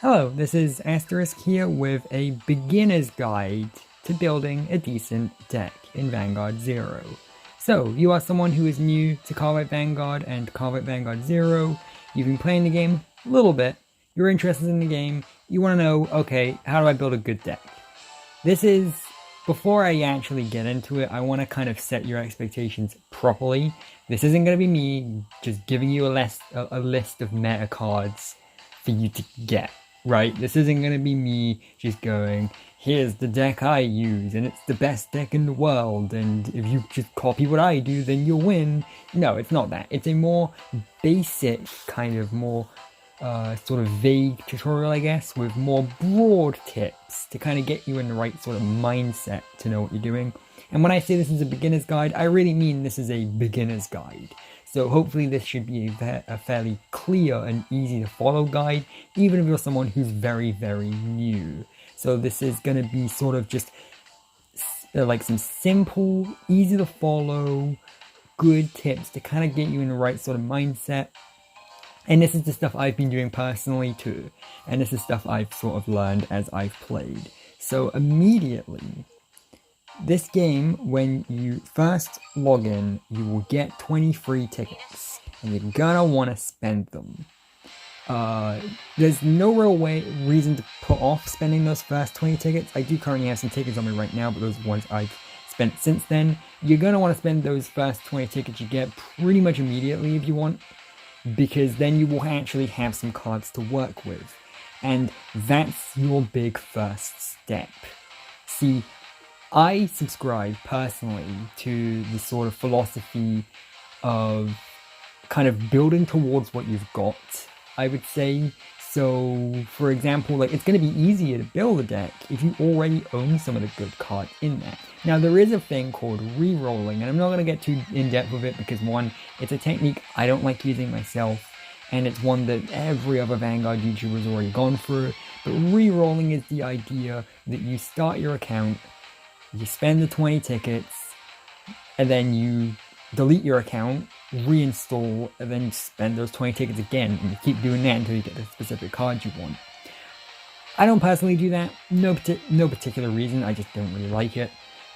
Hello, this is Asterisk here with a beginner's guide to building a decent deck in Vanguard Zero. So, you are someone who is new to Cardfight Vanguard and Cardfight Vanguard Zero, you've been playing the game a little bit, you're interested in the game, you want to know, okay, how do I build a good deck? Before I actually get into it, I want to kind of set your expectations properly. This isn't going to be me just giving you a list of meta cards for you to get, right? This isn't going to be me just going, here's the deck I use, and it's the best deck in the world, and if you just copy what I do, then you'll win. No, it's not that. It's a more basic, kind of more sort of vague tutorial, I guess, with more broad tips to kind of get you in the right sort of mindset to know what you're doing. And when I say this is a beginner's guide, I really mean this is a beginner's guide. So hopefully this should be a fairly clear and easy to follow guide, even if you're someone who's very, very new. So this is going to be sort of just like some simple, easy to follow, good tips to kind of get you in the right sort of mindset. And this is the stuff I've been doing personally too. And this is stuff I've sort of learned as I've played. So immediately, this game, when you first log in, you will get 20 free tickets. And you're gonna want to spend them. There's no real reason to put off spending those first 20 tickets. I do currently have some tickets on me right now, but those ones I've spent since then. You're gonna want to spend those first 20 tickets you get pretty much immediately if you want, because then you will actually have some cards to work with. And that's your big first step. See, I subscribe personally to the sort of philosophy of kind of building towards what you've got, I would say. So, for example, like, it's going to be easier to build a deck if you already own some of the good cards in there. Now, there is a thing called re-rolling, and I'm not going to get too in-depth with it because, one, it's a technique I don't like using myself, and it's one that every other Vanguard YouTuber has already gone through. But re-rolling is the idea that you start your account, you spend the 20 tickets, and then you delete your account, reinstall, and then you spend those 20 tickets again, and you keep doing that until you get the specific cards you want. I don't personally do that, no particular reason, I just don't really like it.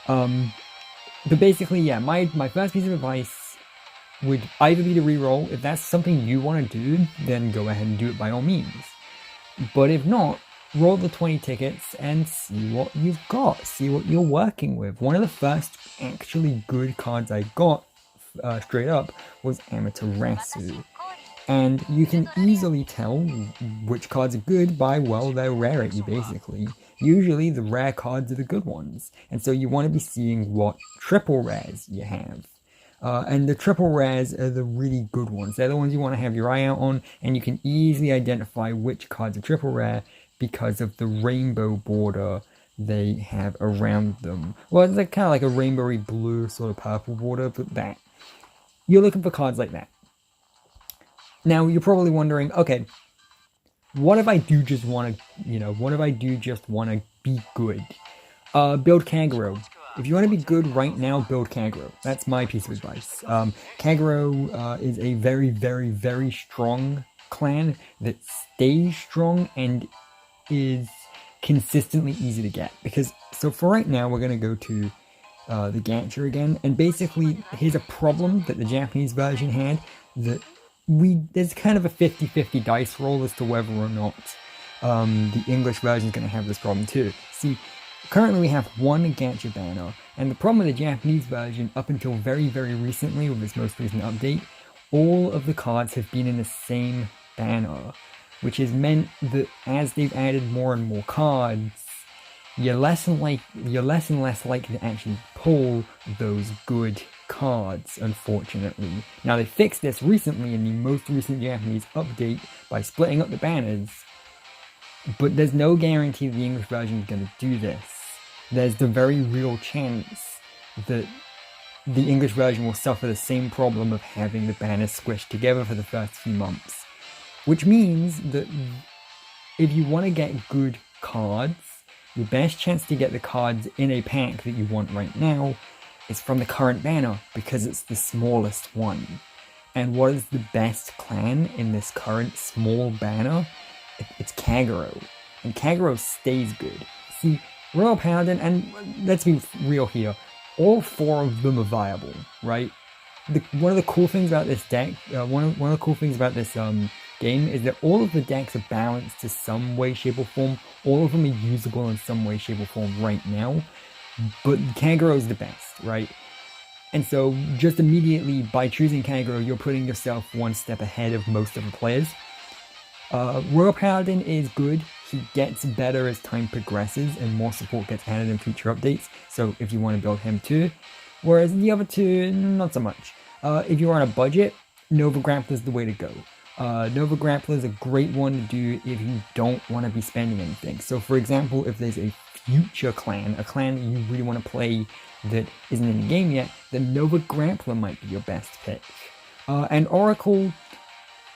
But basically, yeah, my first piece of advice would either be to reroll. If that's something you want to do, then go ahead and do it by all means. But if not, roll the 20 tickets and see what you've got, see what you're working with. One of the first actually good cards I got straight up was Amaterasu, and you can easily tell which cards are good by, well, their rarity, basically. Usually the rare cards are the good ones, and so you want to be seeing what triple rares you have. And the triple rares are the really good ones. They're the ones you want to have your eye out on, and you can easily identify which cards are triple rare because of the rainbow border they have around them. Well, it's like kind of like a rainbowy blue sort of purple border, but that. You're looking for cards like that. Now, you're probably wondering, okay, what if I do just want to, what if I do just want to be good? Build Kagero. If you want to be good right now, build Kagero. That's my piece of advice. Kagero is a very, very, very strong clan that stays strong and is consistently easy to get. So for right now, we're going to go to the gacha again, and basically here's a problem that the Japanese version had, that there's kind of a 50-50 dice roll as to whether or not the English version is going to have this problem too. See, currently we have one gacha banner, and the problem with the Japanese version, up until very, very recently with this most recent update, all of the cards have been in the same banner, which has meant that as they've added more and more cards, you're less and less likely to actually pull those good cards, unfortunately. Now, they fixed this recently in the most recent Japanese update by splitting up the banners, but there's no guarantee that the English version is going to do this. There's the very real chance that the English version will suffer the same problem of having the banners squished together for the first few months. Which means that if you want to get good cards, your best chance to get the cards in a pack that you want right now is from the current banner, because it's the smallest one. And what is the best clan in this current small banner? it's Kagero. And Kagero stays good. See, Royal Paladin, and let's be real here, all 4 of them are viable, right? One of the cool things about this deck, one of the cool things about this game is that all of the decks are balanced to some way, shape, or form. All of them are usable in some way, shape, or form right now. But Kagero is the best, right? And so just immediately by choosing Kagero, you're putting yourself one step ahead of most of the players. Royal Paladin is good. He gets better as time progresses and more support gets added in future updates. So if you want to build him too. Whereas the other 2, not so much. If you're on a budget, Nova Grappler is the way to go. Nova Grappler is a great one to do if you don't want to be spending anything. So for example, if there's a future clan, a clan that you really want to play that isn't in the game yet, then Nova Grappler might be your best pick. And Oracle,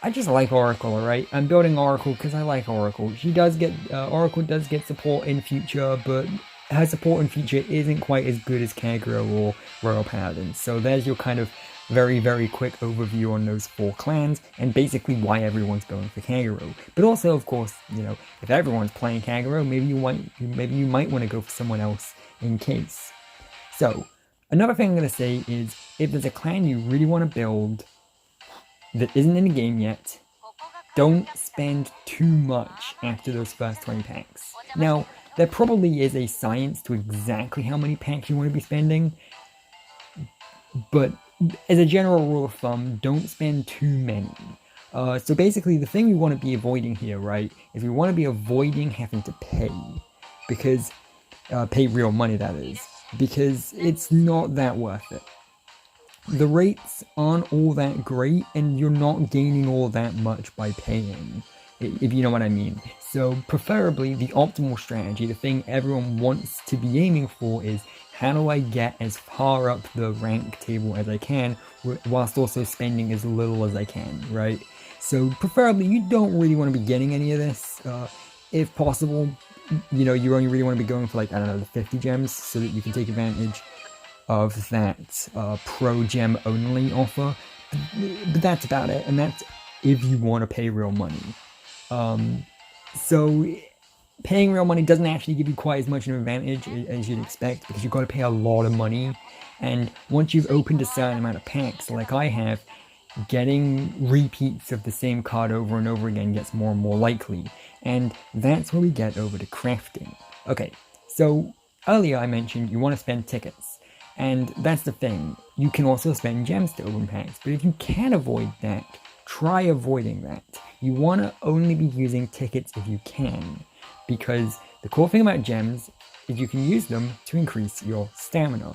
I just like Oracle, alright? I'm building Oracle because I like Oracle. She does get, Oracle does get support in future, but her support in future isn't quite as good as Kagero or Royal Paladin. So there's your kind of very, very quick overview on those 4 clans, and basically why everyone's going for Kagero. But also, of course, you know, if everyone's playing Kagero, maybe you might want to go for someone else in case. So, another thing I'm going to say is, if there's a clan you really want to build that isn't in the game yet, don't spend too much after those first 20 packs. Now, there probably is a science to exactly how many packs you want to be spending, but as a general rule of thumb, don't spend too many. So basically, the thing we want to be avoiding here, right, is we want to be avoiding having to pay. Because, pay real money, that is. Because it's not that worth it. The rates aren't all that great, and you're not gaining all that much by paying, if you know what I mean. So preferably, the optimal strategy, the thing everyone wants to be aiming for, is how do I get as far up the rank table as I can, whilst also spending as little as I can, right? So preferably, you don't really want to be getting any of this. If possible, you know, you only really want to be going for, like, I don't know, the 50 gems, so that you can take advantage of that pro gem only offer. But that's about it, and that's if you want to pay real money. So paying real money doesn't actually give you quite as much an advantage as you'd expect, because you've got to pay a lot of money, and once you've opened a certain amount of packs, like I have, getting repeats of the same card over and over again gets more and more likely, and that's where we get over to crafting. Okay, so earlier I mentioned you want to spend tickets, and that's the thing, you can also spend gems to open packs, but if you can avoid that, try avoiding that. You want to only be using tickets if you can, because the cool thing about gems is you can use them to increase your stamina.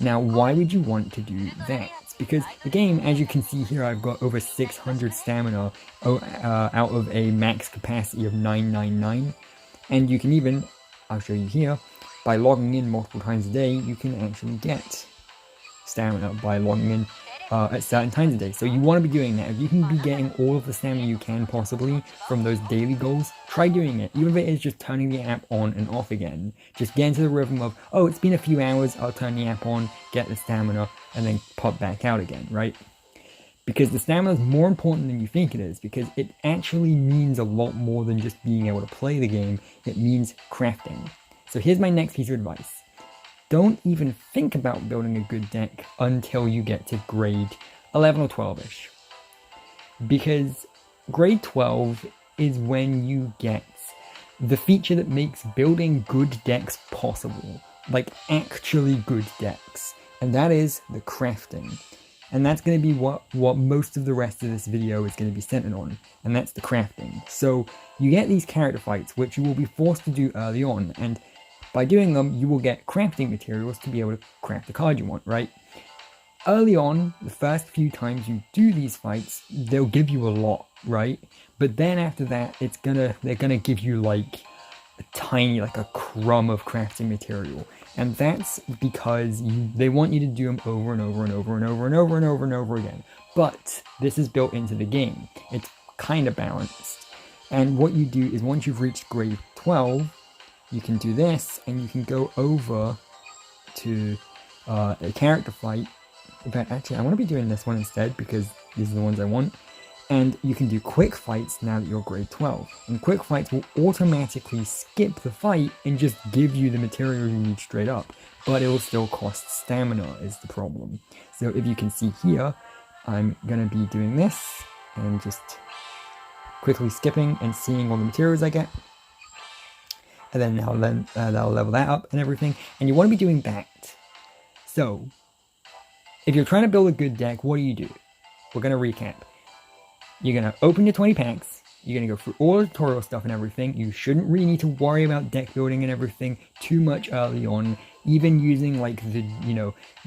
Now, why would you want to do that? Because the game, as you can see here, I've got over 600 stamina out of a max capacity of 999, and you can even, I'll show you here, by logging in multiple times a day, you can actually get stamina by logging in at certain times a day. So you want to be doing that. If you can be getting all of the stamina you can possibly from those daily goals, try doing it. Even if it is just turning the app on and off again. Just get into the rhythm of, oh, it's been a few hours, I'll turn the app on, get the stamina, and then pop back out again, right? Because the stamina is more important than you think it is, because it actually means a lot more than just being able to play the game. It means crafting. So here's my next piece of advice. Don't even think about building a good deck until you get to grade 11 or 12-ish. Because grade 12 is when you get the feature that makes building good decks possible. Like, actually good decks. And that is the crafting. And that's going to be what most of the rest of this video is going to be centered on. And that's the crafting. So you get these character fights, which you will be forced to do early on. And by doing them, you will get crafting materials to be able to craft the card you want, right? Early on, the first few times you do these fights, they'll give you a lot, right? But then after that, they're gonna give you like a tiny, like a crumb of crafting material. And that's because they want you to do them over and over and over and over and over and over and over again. But this is built into the game. It's kind of balanced. And what you do is once you've reached grade 12, you can do this, and you can go over to a character fight. In fact, actually, I want to be doing this one instead, because these are the ones I want. And you can do quick fights now that you're grade 12. And quick fights will automatically skip the fight and just give you the material you need straight up. But it will still cost stamina is the problem. So if you can see here, I'm going to be doing this and just quickly skipping and seeing all the materials I get. And then that'll level that up and everything. And you want to be doing that. So if you're trying to build a good deck, what do? We're going to recap. You're going to open your 20 packs, you're going to go through all the tutorial stuff and everything. You shouldn't really need to worry about deck building and everything too much early on. Even using like the,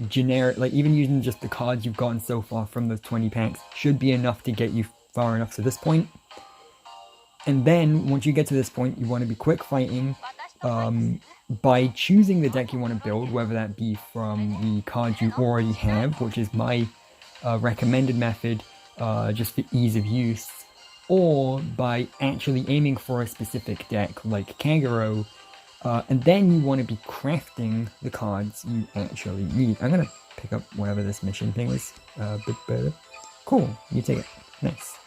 generic, like even using just the cards you've gotten so far from those 20 packs should be enough to get you far enough to this point. And then once you get to this point, you want to be quick fighting by choosing the deck you want to build, whether that be from the cards you already have, which is my recommended method, just for ease of use, or by actually aiming for a specific deck like Kagero, and then you want to be crafting the cards you actually need. I'm gonna pick up whatever this mission thing is. Cool, you take it. Nice.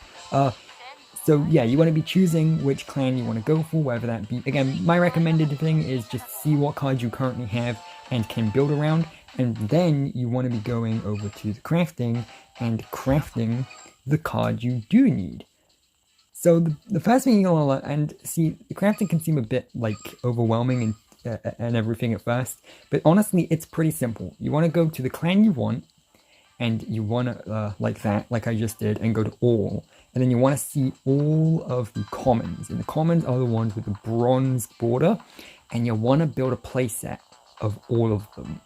So yeah, you want to be choosing which clan you want to go for, whether that be, again, my recommended thing is just see what cards you currently have and can build around, and then you want to be going over to the crafting and crafting the card you do need. So the first thing you're gonna and see, the crafting can seem a bit like overwhelming and everything at first, but honestly it's pretty simple. You want to go to the clan you want, and you want to like that, like I just did, and go to all, and then you want to see all of the commons, and the commons are the ones with the bronze border, and you want to build a playset of all of them.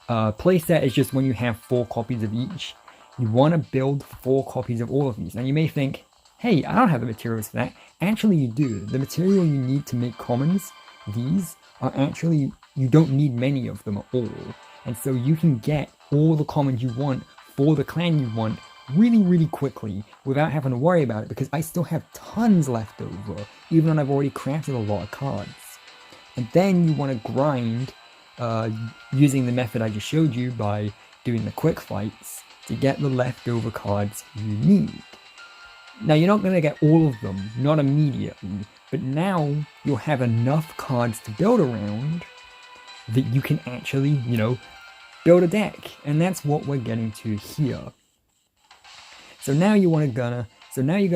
Playset is just when you have 4 copies of each. You want to build 4 copies of all of these. Now you may think, hey, I don't have the materials for that. Actually you do. The material you need to make commons, these are actually, you don't need many of them at all. And so you can get all the commons you want for the clan you want really, really quickly without having to worry about it, because I still have tons left over, even though I've already crafted a lot of cards. And then you want to grind using the method I just showed you by doing the quick fights to get the leftover cards you need. Now you're not going to get all of them, not immediately, but now you'll have enough cards to build around that you can actually, build a deck. And that's what we're getting to here. So now you're gonna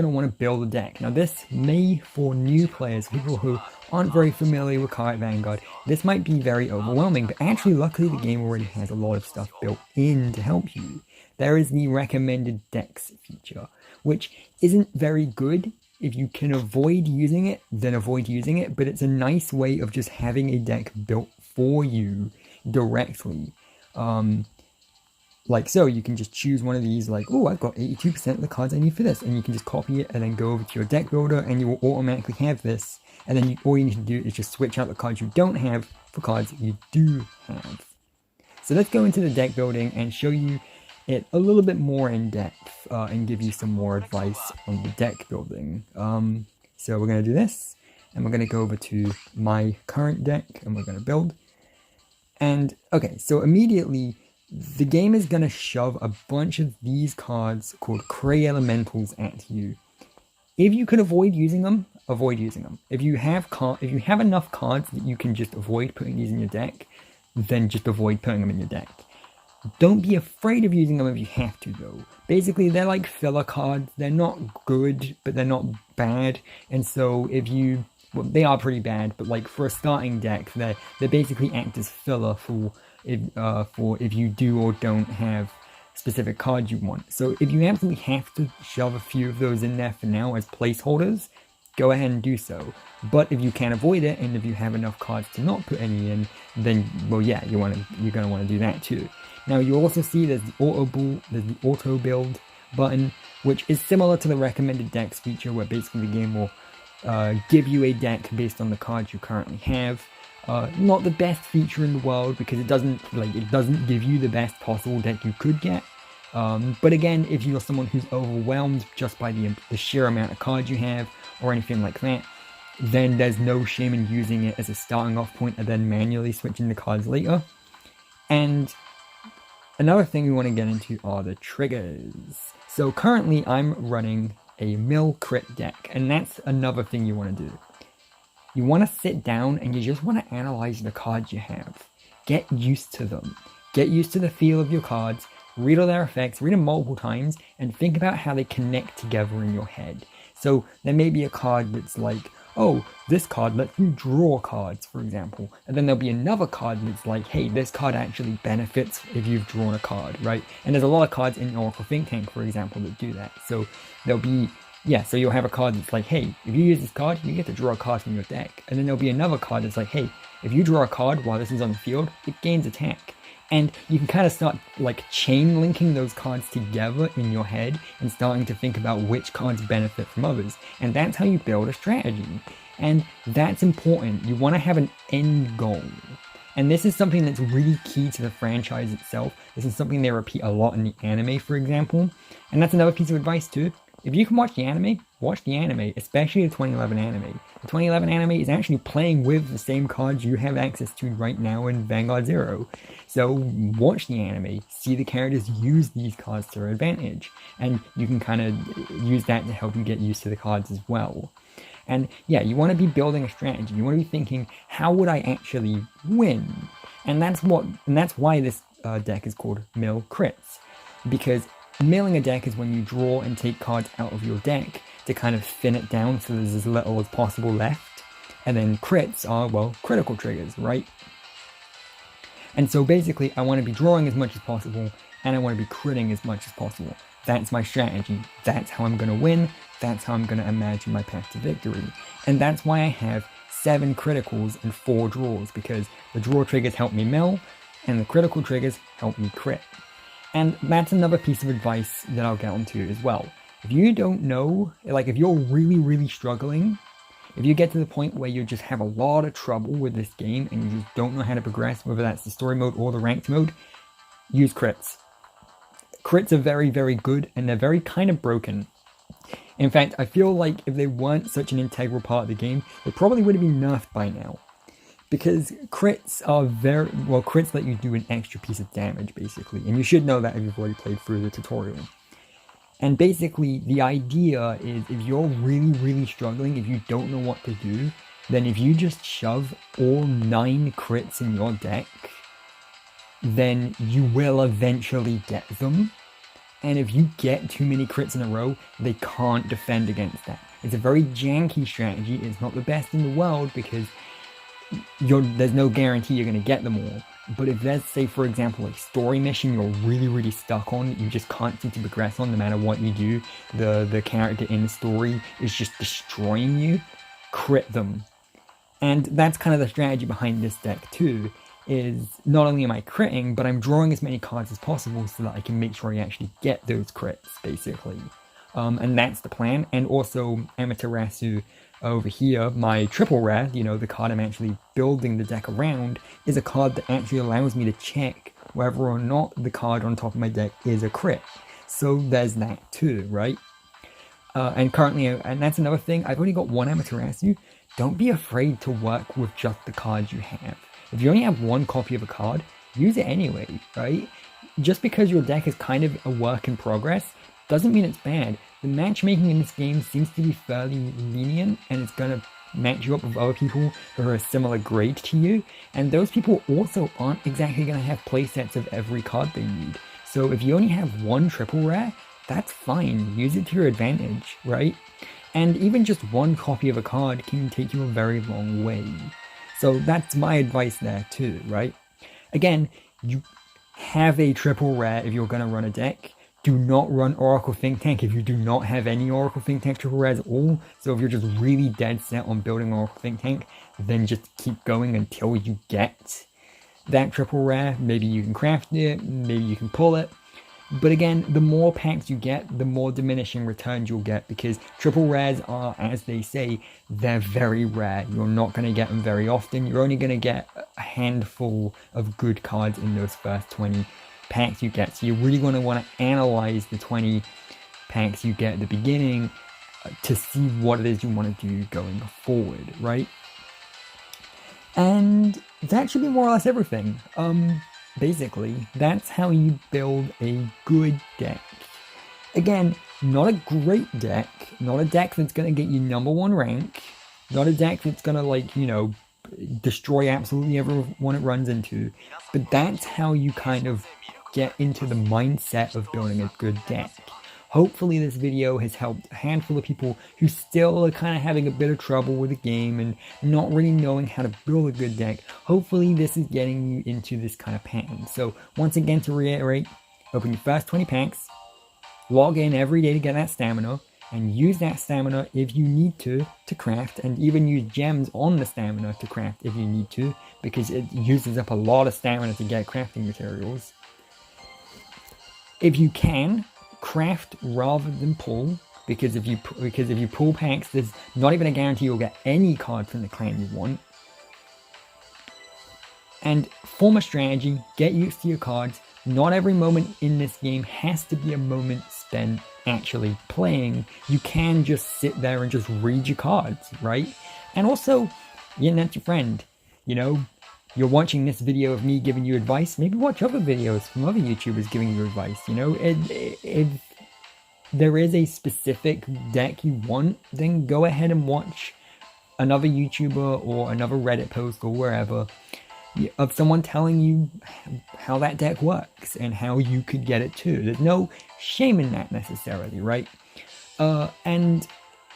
want to build a deck. Now this may, for new players, people who aren't very familiar with Cardfight Vanguard, this might be very overwhelming, but actually luckily the game already has a lot of stuff built in to help you. There is the recommended decks feature, which isn't very good. If you can avoid using it, then avoid using it, but it's a nice way of just having a deck built for you directly. Like so, you can just choose one of these, like, oh, I've got 82% of the cards I need for this, and you can just copy it and then go over to your deck builder and you will automatically have this, and then all you need to do is just switch out the cards you don't have for cards you do have. So let's go into the deck building and show you it a little bit more in depth and give you some more advice on the deck building. So we're going to do this, and we're going to go over to my current deck and we're going to build. And okay, so immediately the game is going to shove a bunch of these cards called Cray Elementals at you. If you can avoid using them, avoid using them. If you have enough cards that you can just avoid putting these in your deck, then just avoid putting them in your deck. Don't be afraid of using them if you have to, though. Basically, they're like filler cards. They're not good, but they're not bad. And so well, they are pretty bad, but like for a starting deck, they basically act as filler for if you do or don't have specific cards you want. So if you absolutely have to shove a few of those in there for now as placeholders, go ahead and do so. But if you can avoid it, and if you have enough cards to not put any in, then, well, yeah, you're gonna want to do that too. Now you also see there's the auto build button, which is similar to the recommended decks feature, where basically the game will give you a deck based on the cards you currently have. Not the best feature in the world, because it doesn't give you the best possible deck you could get. But again, if you're someone who's overwhelmed just by the sheer amount of cards you have or anything like that, then there's no shame in using it as a starting off point and then manually switching the cards later. And another thing we want to get into are the triggers. So currently I'm running a mill crit deck. And that's another thing you want to do. You want to sit down and you just want to analyze the cards you have. Get used to them. Get used to the feel of your cards, read all their effects, read them multiple times, and think about how they connect together in your head. So there may be a card that's like, oh, this card lets you draw cards, for example. And then there'll be another card that's like, hey, this card actually benefits if you've drawn a card, right? And there's a lot of cards in Oracle Think Tank, for example, that do that. So there'll be, so you'll have a card that's like, hey, if you use this card, you get to draw a card from your deck. And then there'll be another card that's like, hey, if you draw a card while this is on the field, it gains attack. And you can kind of start like chain linking those cards together in your head and starting to think about which cards benefit from others. And that's how you build a strategy. And that's important. You want to have an end goal. And this is something that's really key to the franchise itself. This is something they repeat a lot in the anime, for example. And that's another piece of advice too. If you can watch the anime, especially the 2011 anime. The 2011 anime is actually playing with the same cards you have access to right now in Vanguard Zero. So watch the anime, see the characters use these cards to their advantage, and you can kind of use that to help you get used to the cards as well. And you want to be building a strategy. You want to be thinking, how would I actually win? And that's why this deck is called Mill Crits, because milling a deck is when you draw and take cards out of your deck to kind of thin it down so there's as little as possible left. And then crits are, well, critical triggers, right? And so basically, I want to be drawing as much as possible, and I want to be critting as much as possible. That's my strategy. That's how I'm going to win. That's how I'm going to imagine my path to victory. And that's why I have 7 criticals and 4 draws, because the draw triggers help me mill, and the critical triggers help me crit. And that's another piece of advice that I'll get onto as well. If you don't know, like if you're really, really struggling, if you get to the point where you just have a lot of trouble with this game and you just don't know how to progress, whether that's the story mode or the ranked mode, use crits. Crits are very, very good, and they're very kind of broken. In fact, I feel like if they weren't such an integral part of the game, they probably would have been nerfed by now. Because crits are crits let you do an extra piece of damage, basically. And you should know that if you've already played through the tutorial. And basically, the idea is if you're really, really struggling, if you don't know what to do, then if you just shove all 9 crits in your deck, then you will eventually get them. And if you get too many crits in a row, they can't defend against that. It's a very janky strategy. It's not the best in the world because there's no guarantee you're going to get them all. But if there's, say, for example, a story mission you're really, really stuck on, that you just can't seem to progress on no matter what you do, the character in the story is just destroying you, crit them. And that's kind of the strategy behind this deck too, is not only am I critting, but I'm drawing as many cards as possible so that I can make sure I actually get those crits, basically. And that's the plan. And also, Amaterasu over here, my triple rare, the card I'm actually building the deck around, is a card that actually allows me to check whether or not the card on top of my deck is a crit. So there's that too, right? And currently, and that's another thing, I've only got 1 Amaterasu. Don't be afraid to work with just the cards you have. If you only have 1 copy of a card, use it anyway, right? Just because your deck is kind of a work in progress doesn't mean it's bad. The matchmaking in this game seems to be fairly lenient, and it's going to match you up with other people who are a similar grade to you, and those people also aren't exactly going to have playsets of every card they need. So if you only have 1 triple rare, that's fine. Use it to your advantage, right? And even just 1 copy of a card can take you a very long way. So that's my advice there too, right? Again, you have a triple rare if you're going to run a deck. Do not run Oracle Think Tank if you do not have any Oracle Think Tank triple rares at all. So if you're just really dead set on building Oracle Think Tank, then just keep going until you get that triple rare. Maybe you can craft it, maybe you can pull it. But again, the more packs you get, the more diminishing returns you'll get, because triple rares are, as they say, they're very rare. You're not going to get them very often. You're only going to get a handful of good cards in those first 20 packs you get. So you're really going to want to analyze the 20 packs you get at the beginning to see what it is you want to do going forward, right? And that should be more or less everything. Basically, that's how you build a good deck. Again, not a great deck, not a deck that's going to get you #1 rank, not a deck that's going to, like, you know, destroy absolutely everyone it runs into, but that's how you kind of get into the mindset of building a good deck. Hopefully this video has helped a handful of people who still are kind of having a bit of trouble with the game and not really knowing how to build a good deck. Hopefully this is getting you into this kind of pattern. So once again, to reiterate, open your first 20 packs, log in every day to get that stamina, and use that stamina if you need to craft, and even use gems on the stamina to craft if you need to, because it uses up a lot of stamina to get crafting materials. If you can, craft rather than pull, because if you pull packs, there's not even a guarantee you'll get any card from the clan you want. And form a strategy, get used to your cards. Not every moment in this game has to be a moment spent actually playing. You can just sit there and just read your cards, right? And also, the internet's your friend. You know, you're watching this video of me giving you advice, maybe watch other videos from other YouTubers giving you advice. You know, if there is a specific deck you want, then go ahead and watch another YouTuber or another Reddit post or wherever of someone telling you how that deck works and how you could get it too. There's no shame in that necessarily, right? And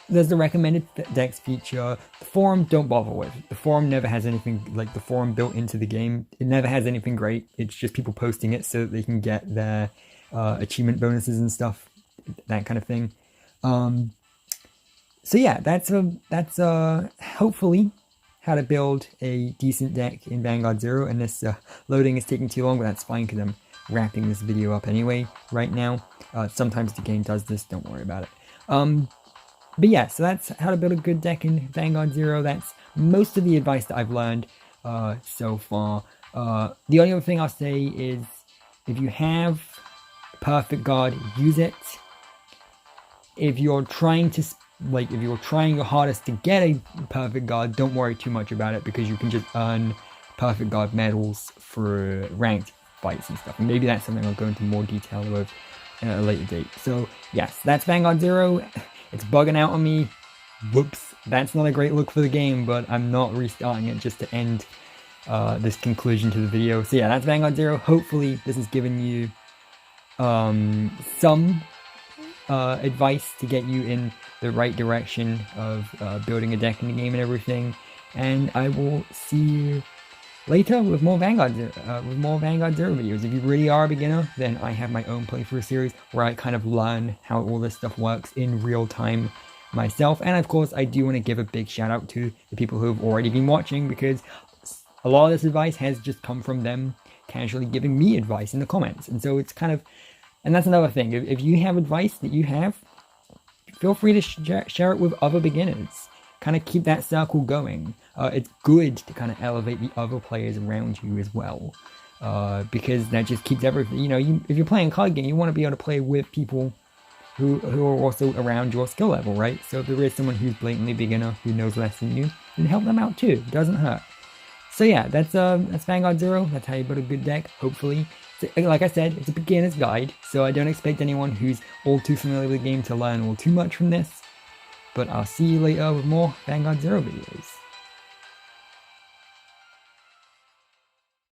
there's the recommended decks feature. The forum, don't bother with. The forum never has anything like the forum built into the game. It never has anything great. It's just people posting it so that they can get their achievement bonuses and stuff, that kind of thing. So yeah, that's hopefully how to build a decent deck in Vanguard Zero, and this loading is taking too long, but that's fine because I'm wrapping this video up anyway right now. Sometimes the game does this, don't worry about it. But yeah, so that's how to build a good deck in Vanguard Zero. That's most of the advice that I've learned so far. The only other thing I'll say is, if you have Perfect Guard, use it. If you're trying to if you're trying your hardest to get a Perfect Guard, don't worry too much about it, because you can just earn Perfect Guard medals for ranked fights and stuff. And maybe that's something I'll go into more detail with at a later date. So yes, that's Vanguard Zero. It's bugging out on me. Whoops. That's not a great look for the game, but I'm not restarting it just to end this conclusion to the video. So yeah, that's Vanguard Zero. Hopefully this has given you some advice to get you in the right direction of building a deck in the game and everything. And I will see you later with more Vanguard Zero videos. If you really are a beginner, then I have my own playthrough series where I kind of learn how all this stuff works in real time myself. And of course, I do want to give a big shout out to the people who have already been watching, because a lot of this advice has just come from them casually giving me advice in the comments. And so it's kind of, and that's another thing. If you have advice that you have, feel free to share it with other beginners. Kind of keep that circle going. It's good to kind of elevate the other players around you as well, because that just keeps everything. You know, if you're playing a card game, you want to be able to play with people who are also around your skill level, right? So if there is someone who's blatantly beginner who knows less than you, then help them out too. It doesn't hurt. So yeah, that's Vanguard Zero. That's how you build a good deck, hopefully. So, like I said, it's a beginner's guide, so I don't expect anyone who's all too familiar with the game to learn all too much from this. But I'll see you later with more Vanguard Zero videos.